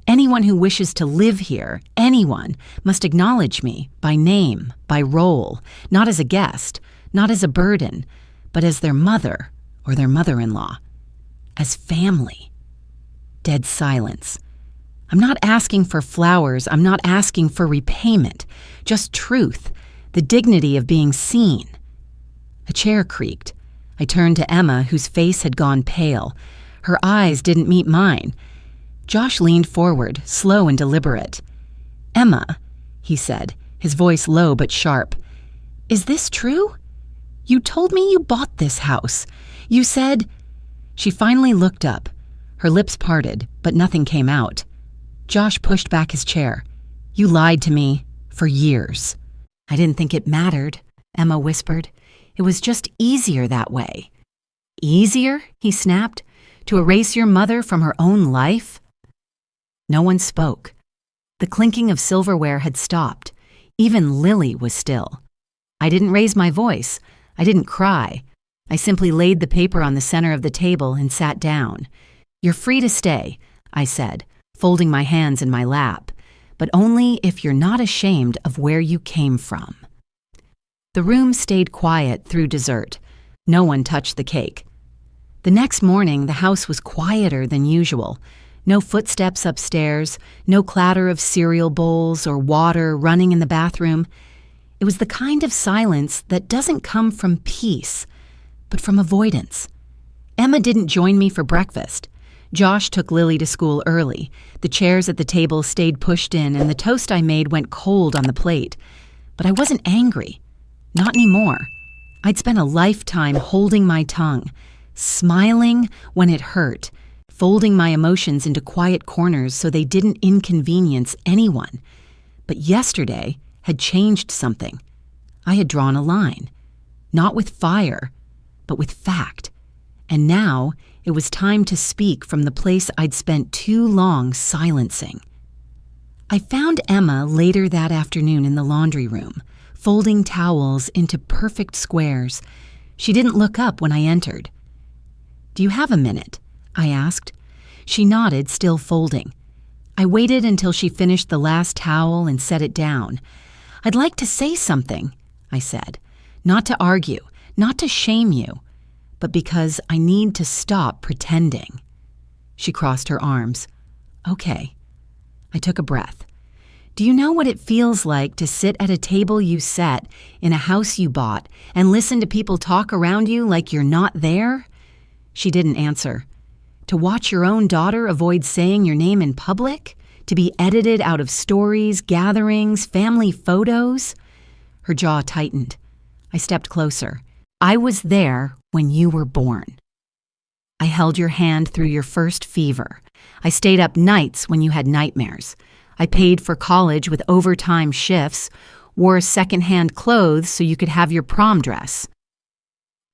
Anyone who wishes to live here, anyone, must acknowledge me by name, by role, not as a guest, not as a burden, but as their mother or their mother-in-law, as family. Dead silence. I'm not asking for flowers, I'm not asking for repayment, just truth, the dignity of being seen. A chair creaked. I turned to Emma, whose face had gone pale. Her eyes didn't meet mine. Josh leaned forward, slow and deliberate. "Emma," he said, his voice low but sharp, "is this true? You told me you bought this house. You said—" She finally looked up. Her lips parted, but nothing came out. Josh pushed back his chair. "You lied to me for years." "I didn't think it mattered," Emma whispered. "It was just easier that way." "Easier?" he snapped. "To erase your mother from her own life?" No one spoke. The clinking of silverware had stopped. Even Lily was still. I didn't raise my voice. I didn't cry. I simply laid the paper on the center of the table and sat down. "You're free to stay," I said, folding my hands in my lap, "but only if you're not ashamed of where you came from." The room stayed quiet through dessert. No one touched the cake. The next morning, the house was quieter than usual. No footsteps upstairs, no clatter of cereal bowls or water running in the bathroom. It was the kind of silence that doesn't come from peace, but from avoidance. Emma didn't join me for breakfast. Josh took Lily to school early. The chairs at the table stayed pushed in, and the toast I made went cold on the plate. But I wasn't angry. Not anymore. I'd spent a lifetime holding my tongue, smiling when it hurt, folding my emotions into quiet corners so they didn't inconvenience anyone. But yesterday had changed something. I had drawn a line, not with fire, but with fact. And now it was time to speak from the place I'd spent too long silencing. I found Emma later that afternoon in the laundry room, folding towels into perfect squares. She didn't look up when I entered. "Do you have a minute?" I asked. She nodded, still folding. I waited until she finished the last towel and set it down. "I'd like to say something," I said. "Not to argue, not to shame you, but because I need to stop pretending." She crossed her arms. "Okay." I took a breath. "Do you know what it feels like to sit at a table you set in a house you bought and listen to people talk around you like you're not there?" She didn't answer. "To watch your own daughter avoid saying your name in public? To be edited out of stories, gatherings, family photos?" Her jaw tightened. I stepped closer. "I was there when you were born. I held your hand through your first fever. I stayed up nights when you had nightmares. I paid for college with overtime shifts, wore secondhand clothes so you could have your prom dress."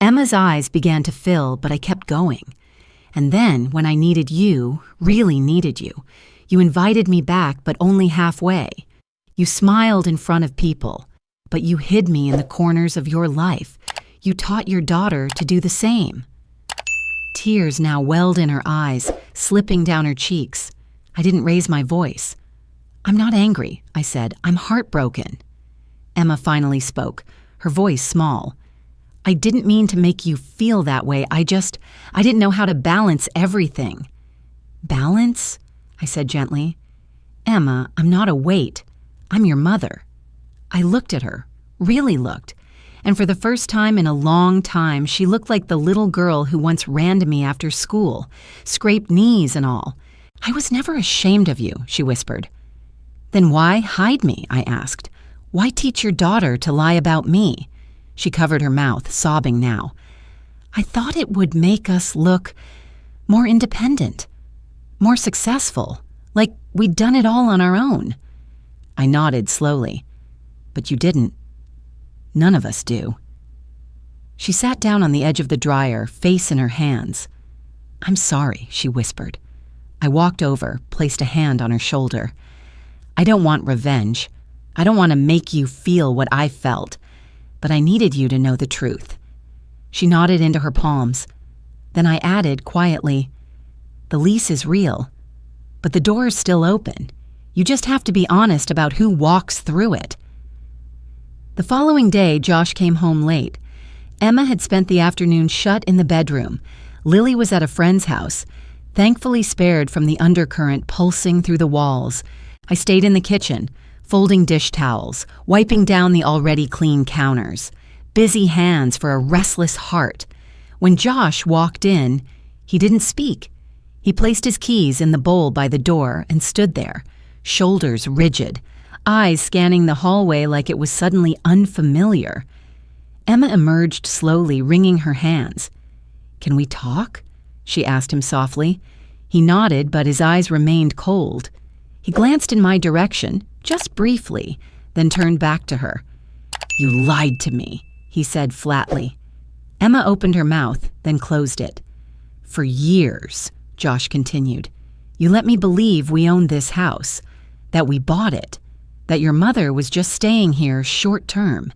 Emma's eyes began to fill, but I kept going. "And then, when I needed you, really needed you, you invited me back, but only halfway. You smiled in front of people, but you hid me in the corners of your life. You taught your daughter to do the same." Tears now welled in her eyes, slipping down her cheeks. I didn't raise my voice. "I'm not angry," I said. "I'm heartbroken." Emma finally spoke, her voice small. "I didn't mean to make you feel that way. I didn't know how to balance everything." "Balance?" I said gently. "Emma, I'm not a weight. I'm your mother." I looked at her, really looked, and for the first time in a long time, she looked like the little girl who once ran to me after school, scraped knees and all. "I was never ashamed of you," she whispered. "Then why hide me?" I asked. "Why teach your daughter to lie about me?" She covered her mouth, sobbing now. "I thought it would make us look more independent, more successful, like we'd done it all on our own." I nodded slowly. "But you didn't. None of us do." She sat down on the edge of the dryer, face in her hands. "I'm sorry," she whispered. I walked over, placed a hand on her shoulder. "I don't want revenge. I don't want to make you feel what I felt, but I needed you to know the truth." She nodded into her palms. Then I added quietly, "The lease is real, but the door is still open. You just have to be honest about who walks through it." The following day, Josh came home late. Emma had spent the afternoon shut in the bedroom. Lily was at a friend's house, thankfully spared from the undercurrent pulsing through the walls. I stayed in the kitchen, folding dish towels, wiping down the already clean counters. Busy hands for a restless heart. When Josh walked in, he didn't speak. He placed his keys in the bowl by the door and stood there, shoulders rigid, eyes scanning the hallway like it was suddenly unfamiliar. Emma emerged slowly, wringing her hands. "Can we talk?" she asked him softly. He nodded, but his eyes remained cold. He glanced in my direction, just briefly, then turned back to her. "You lied to me," he said flatly. Emma opened her mouth, then closed it. "For years," Josh continued, "you let me believe we owned this house, that we bought it, that your mother was just staying here short term.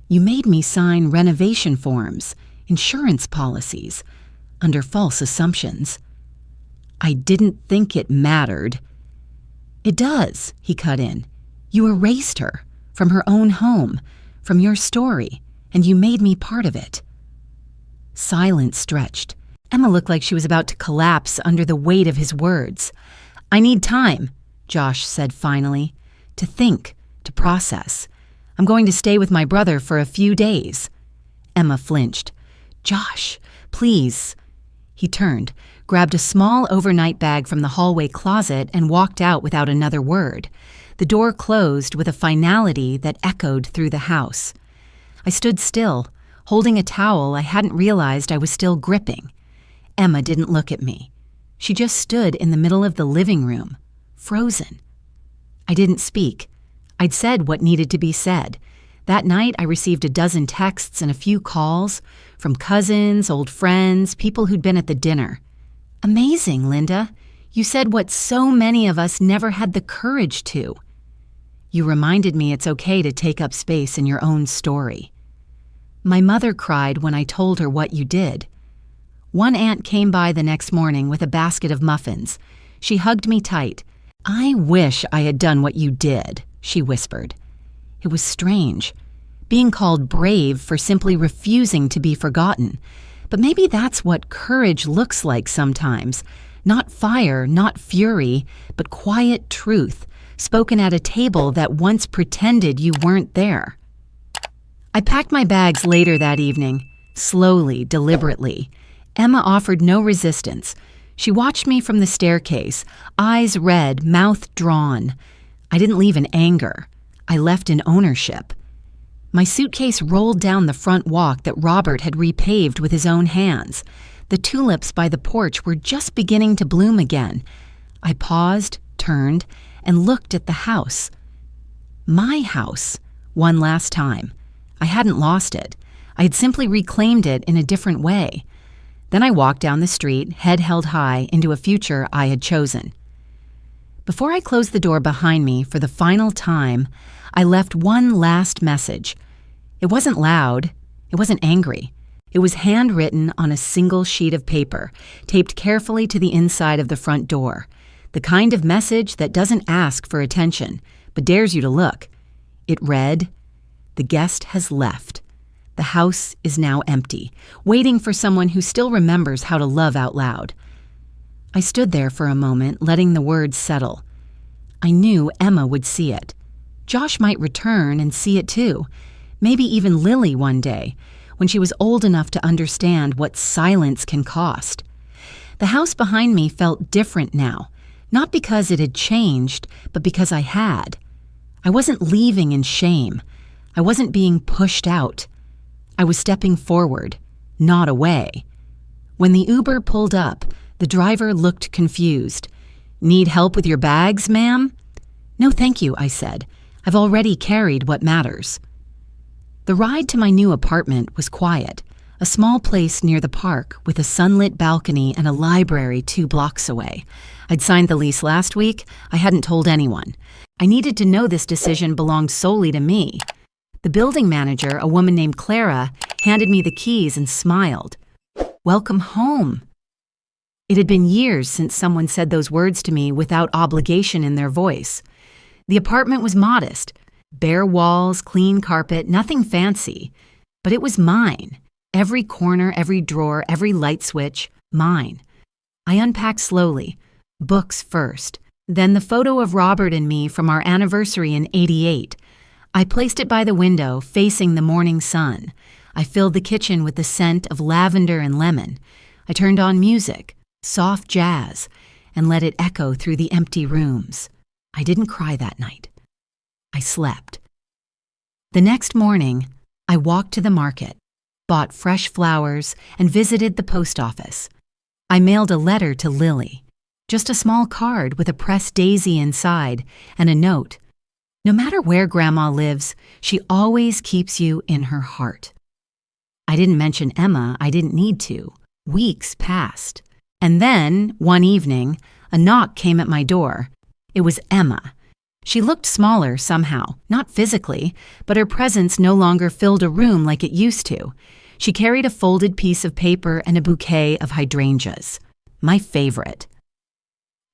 You made me sign renovation forms, insurance policies, under false assumptions. I didn't think it mattered." "It does," he cut in. "You erased her from her own home, from your story, and you made me part of it." Silence stretched. Emma looked like she was about to collapse under the weight of his words. "I need time," Josh said finally, "to think, to process. I'm going to stay with my brother for a few days." Emma flinched. "Josh, please." He turned, grabbed a small overnight bag from the hallway closet, and walked out without another word. The door closed with a finality that echoed through the house. I stood still, holding a towel I hadn't realized I was still gripping. Emma didn't look at me. She just stood in the middle of the living room, frozen. I didn't speak. I'd said what needed to be said. That night, I received a dozen texts and a few calls from cousins, old friends, people who'd been at the dinner. "Amazing, Linda. You said what so many of us never had the courage to. You reminded me it's okay to take up space in your own story." My mother cried when I told her what you did. One aunt came by the next morning with a basket of muffins. She hugged me tight. "I wish I had done what you did," she whispered. It was strange, being called brave for simply refusing to be forgotten. But maybe that's what courage looks like sometimes. Not fire, not fury, but quiet truth, spoken at a table that once pretended you weren't there. I packed my bags later that evening, slowly, deliberately. Emma offered no resistance. She watched me from the staircase, eyes red, mouth drawn. I didn't leave in anger. I left in ownership. My suitcase rolled down the front walk that Robert had repaved with his own hands. The tulips by the porch were just beginning to bloom again. I paused, turned, and looked at the house. My house, one last time. I hadn't lost it. I had simply reclaimed it in a different way. Then I walked down the street, head held high, into a future I had chosen. Before I closed the door behind me for the final time, I left one last message. It wasn't loud. It wasn't angry. It was handwritten on a single sheet of paper, taped carefully to the inside of the front door. The kind of message that doesn't ask for attention, but dares you to look. It read, "The guest has left. The house is now empty, waiting for someone who still remembers how to love out loud." I stood there for a moment, letting the words settle. I knew Emma would see it. Josh might return and see it too. Maybe even Lily one day, when she was old enough to understand what silence can cost. The house behind me felt different now, not because it had changed, but because I had. I wasn't leaving in shame. I wasn't being pushed out. I was stepping forward, not away. When the Uber pulled up, the driver looked confused. "Need help with your bags, ma'am?" "No, thank you," I said. "I've already carried what matters." The ride to my new apartment was quiet, a small place near the park with a sunlit balcony and a library 2 blocks away. I'd signed the lease last week. I hadn't told anyone. I needed to know this decision belonged solely to me. The building manager, a woman named Clara, handed me the keys and smiled. "Welcome home." It had been years since someone said those words to me without obligation in their voice. The apartment was modest. Bare walls, clean carpet, nothing fancy. But it was mine. Every corner, every drawer, every light switch, mine. I unpacked slowly. Books first. Then the photo of Robert and me from our anniversary in '88. I placed it by the window, facing the morning sun. I filled the kitchen with the scent of lavender and lemon. I turned on music, soft jazz, and let it echo through the empty rooms. I didn't cry that night. I slept. The next morning, I walked to the market, bought fresh flowers, and visited the post office. I mailed a letter to Lily, just a small card with a pressed daisy inside and a note. No matter where Grandma lives, she always keeps you in her heart. I didn't mention Emma. I didn't need to. Weeks passed. And then, one evening, a knock came at my door. It was Emma. She looked smaller somehow, not physically, but her presence no longer filled a room like it used to. She carried a folded piece of paper and a bouquet of hydrangeas. My favorite.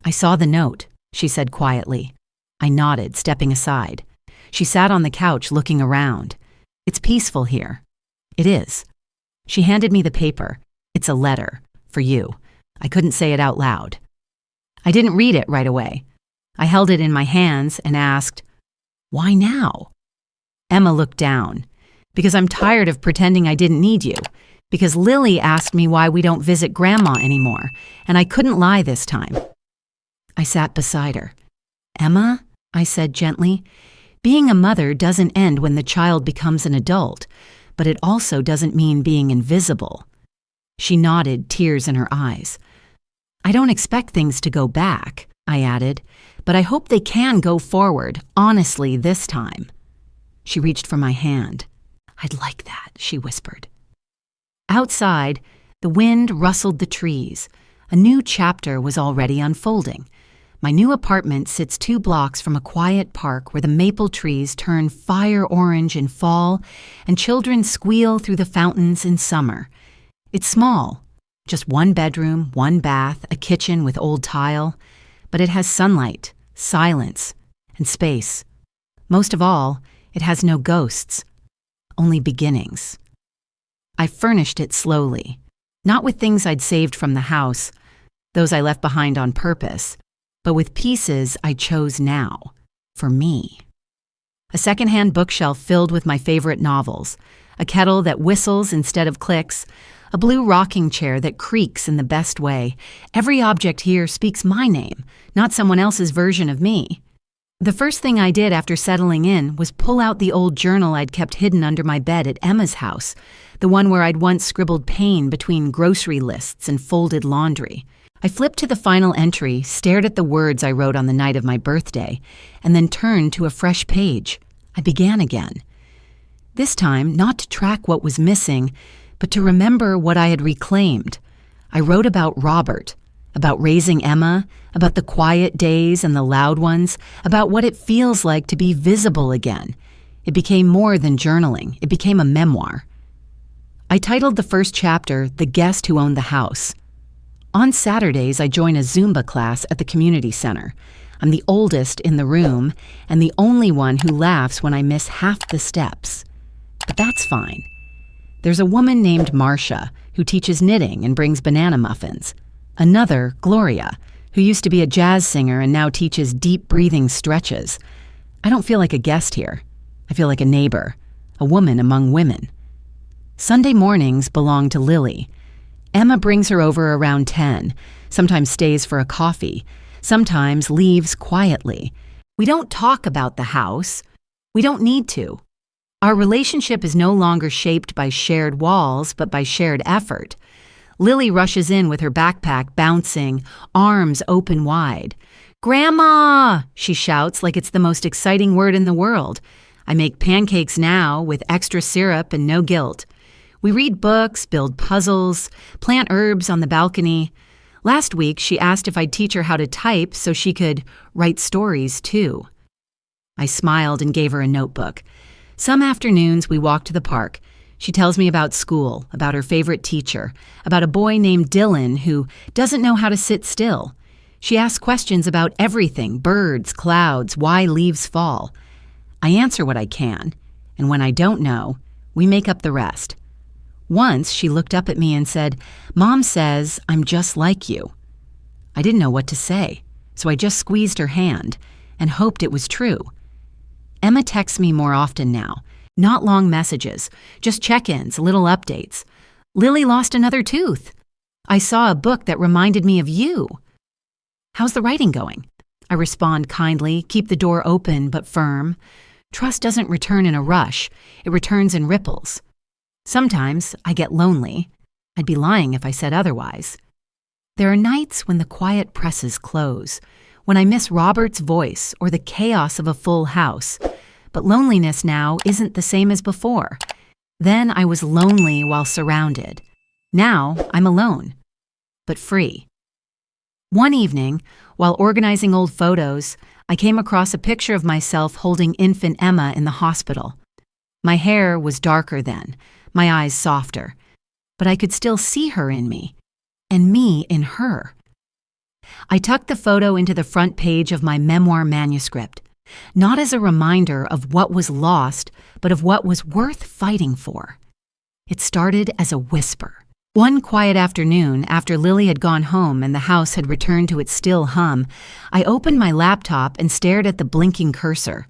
"I saw the note," she said quietly. I nodded, stepping aside. She sat on the couch looking around. "It's peaceful here." "It is." She handed me the paper. "It's a letter. For you." I couldn't say it out loud. I didn't read it right away. I held it in my hands and asked, "Why now?" Emma looked down. "Because I'm tired of pretending I didn't need you. Because Lily asked me why we don't visit Grandma anymore, and I couldn't lie this time." I sat beside her. "Emma," I said gently, "being a mother doesn't end when the child becomes an adult, but it also doesn't mean being invisible." She nodded, tears in her eyes. "I don't expect things to go back," I added, "but I hope they can go forward, honestly, this time." She reached for my hand. "I'd like that," she whispered. Outside, the wind rustled the trees. A new chapter was already unfolding. My new apartment sits 2 blocks from a quiet park where the maple trees turn fire orange in fall and children squeal through the fountains in summer. It's small, just 1 bedroom, 1 bath, a kitchen with old tile, but it has sunlight, silence, and space. Most of all, it has no ghosts, only beginnings. I furnished it slowly, not with things I'd saved from the house, those I left behind on purpose, but with pieces I chose now, for me. A secondhand bookshelf filled with my favorite novels, a kettle that whistles instead of clicks, a blue rocking chair that creaks in the best way. Every object here speaks my name, not someone else's version of me. The first thing I did after settling in was pull out the old journal I'd kept hidden under my bed at Emma's house, the one where I'd once scribbled pain between grocery lists and folded laundry. I flipped to the final entry, stared at the words I wrote on the night of my birthday, and then turned to a fresh page. I began again. This time, not to track what was missing, but to remember what I had reclaimed. I wrote about Robert, about raising Emma, about the quiet days and the loud ones, about what it feels like to be visible again. It became more than journaling. It became a memoir. I titled the first chapter, The Guest Who Owned the House. On Saturdays, I join a Zumba class at the community center. I'm the oldest in the room and the only one who laughs when I miss half the steps. But that's fine. There's a woman named Marcia who teaches knitting and brings banana muffins. Another, Gloria, who used to be a jazz singer and now teaches deep breathing stretches. I don't feel like a guest here. I feel like a neighbor, a woman among women. Sunday mornings belong to Lily. Emma brings her over around 10, sometimes stays for a coffee, sometimes leaves quietly. We don't talk about the house. We don't need to. Our relationship is no longer shaped by shared walls, but by shared effort. Lily rushes in with her backpack bouncing, arms open wide. "Grandma!" she shouts like it's the most exciting word in the world. I make pancakes now with extra syrup and no guilt. We read books, build puzzles, plant herbs on the balcony. Last week, she asked if I'd teach her how to type so she could write stories too. I smiled and gave her a notebook. Some afternoons, we walk to the park. She tells me about school, about her favorite teacher, about a boy named Dylan who doesn't know how to sit still. She asks questions about everything, birds, clouds, why leaves fall. I answer what I can, and when I don't know, we make up the rest. Once, she looked up at me and said, "Mom says I'm just like you." I didn't know what to say, so I just squeezed her hand and hoped it was true. Emma texts me more often now. Not long messages, just check-ins, little updates. Lily lost another tooth. I saw a book that reminded me of you. How's the writing going? I respond kindly, keep the door open but firm. Trust doesn't return in a rush. It returns in ripples. Sometimes I get lonely. I'd be lying if I said otherwise. There are nights when the quiet presses close, when I miss Robert's voice or the chaos of a full house. But loneliness now isn't the same as before. Then I was lonely while surrounded. Now I'm alone, but free. One evening, while organizing old photos, I came across a picture of myself holding infant Emma in the hospital. My hair was darker then, my eyes softer, but I could still see her in me, and me in her. I tucked the photo into the front page of my memoir manuscript, not as a reminder of what was lost, but of what was worth fighting for. It started as a whisper. One quiet afternoon, after Lily had gone home and the house had returned to its still hum, I opened my laptop and stared at the blinking cursor.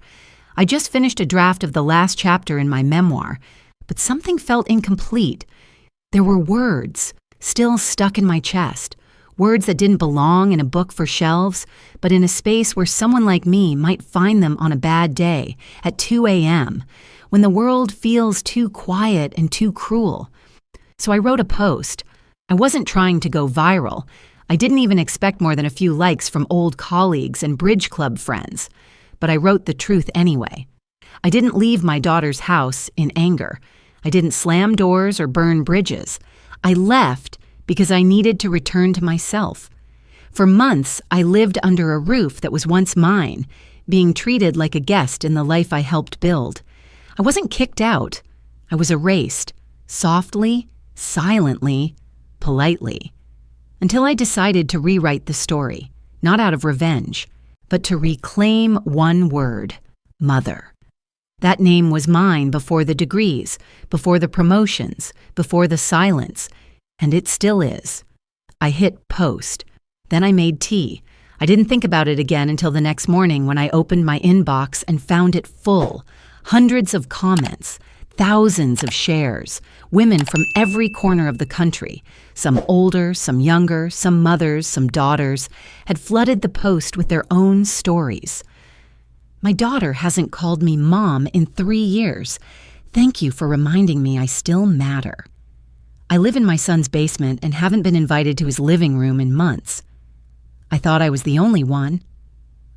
I just finished a draft of the last chapter in my memoir, but something felt incomplete. There were words still stuck in my chest, words that didn't belong in a book for shelves, but in a space where someone like me might find them on a bad day, at 2 a.m., when the world feels too quiet and too cruel. So I wrote a post. I wasn't trying to go viral. I didn't even expect more than a few likes from old colleagues and bridge club friends. But I wrote the truth anyway. I didn't leave my daughter's house in anger. I didn't slam doors or burn bridges. I left because I needed to return to myself. For months, I lived under a roof that was once mine, being treated like a guest in the life I helped build. I wasn't kicked out. I was erased, softly, silently, politely, until I decided to rewrite the story, not out of revenge, but to reclaim one word: mother. That name was mine before the degrees, before the promotions, before the silence, and it still is. I hit post. Then I made tea. I didn't think about it again until the next morning when I opened my inbox and found it full. Hundreds of comments, thousands of shares, women from every corner of the country, some older, some younger, some mothers, some daughters, had flooded the post with their own stories. My daughter hasn't called me Mom in 3 years. Thank you for reminding me I still matter. I live in my son's basement and haven't been invited to his living room in months. I thought I was the only one.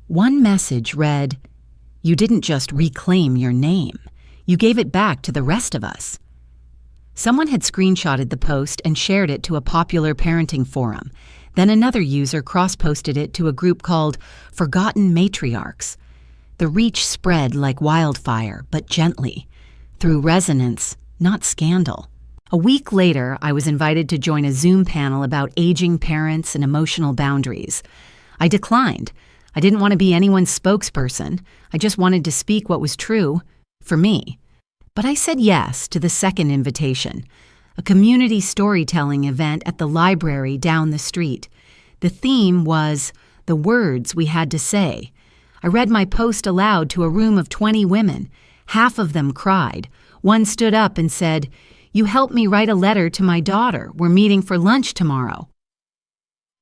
One message read, "You didn't just reclaim your name. You gave it back to the rest of us." Someone had screenshotted the post and shared it to a popular parenting forum. Then another user cross-posted it to a group called Forgotten Matriarchs. The reach spread like wildfire, but gently, through resonance, not scandal. A week later, I was invited to join a Zoom panel about aging parents and emotional boundaries. I declined. I didn't want to be anyone's spokesperson. I just wanted to speak what was true, for me. But I said yes to the second invitation, a community storytelling event at the library down the street. The theme was the words we had to say. I read my post aloud to a room of 20 women. Half of them cried. One stood up and said, "You helped me write a letter to my daughter. We're meeting for lunch tomorrow."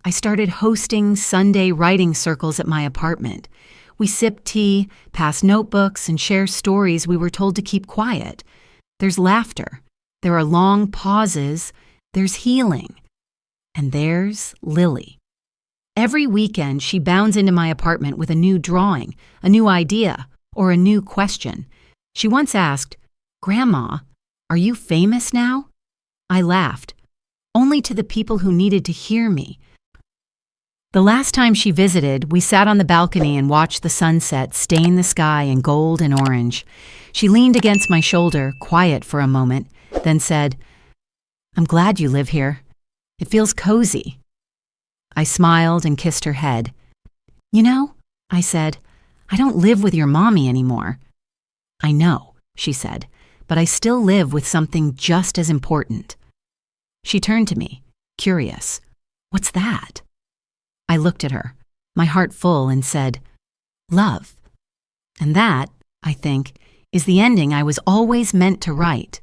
I started hosting Sunday writing circles at my apartment. We sip tea, pass notebooks, and share stories we were told to keep quiet. There's laughter. There are long pauses. There's healing. And there's Lily. Every weekend, she bounds into my apartment with a new drawing, a new idea, or a new question. She once asked, "Grandma, are you famous now?" I laughed. Only to the people who needed to hear me. The last time she visited, we sat on the balcony and watched the sunset stain the sky in gold and orange. She leaned against my shoulder, quiet for a moment, then said, "I'm glad you live here. It feels cozy." I smiled and kissed her head. "You know," I said, "I don't live with your mommy anymore." "I know," she said, "but I still live with something just as important." She turned to me, curious. "What's that?" I looked at her, my heart full, and said, "Love." And that, I think, is the ending I was always meant to write.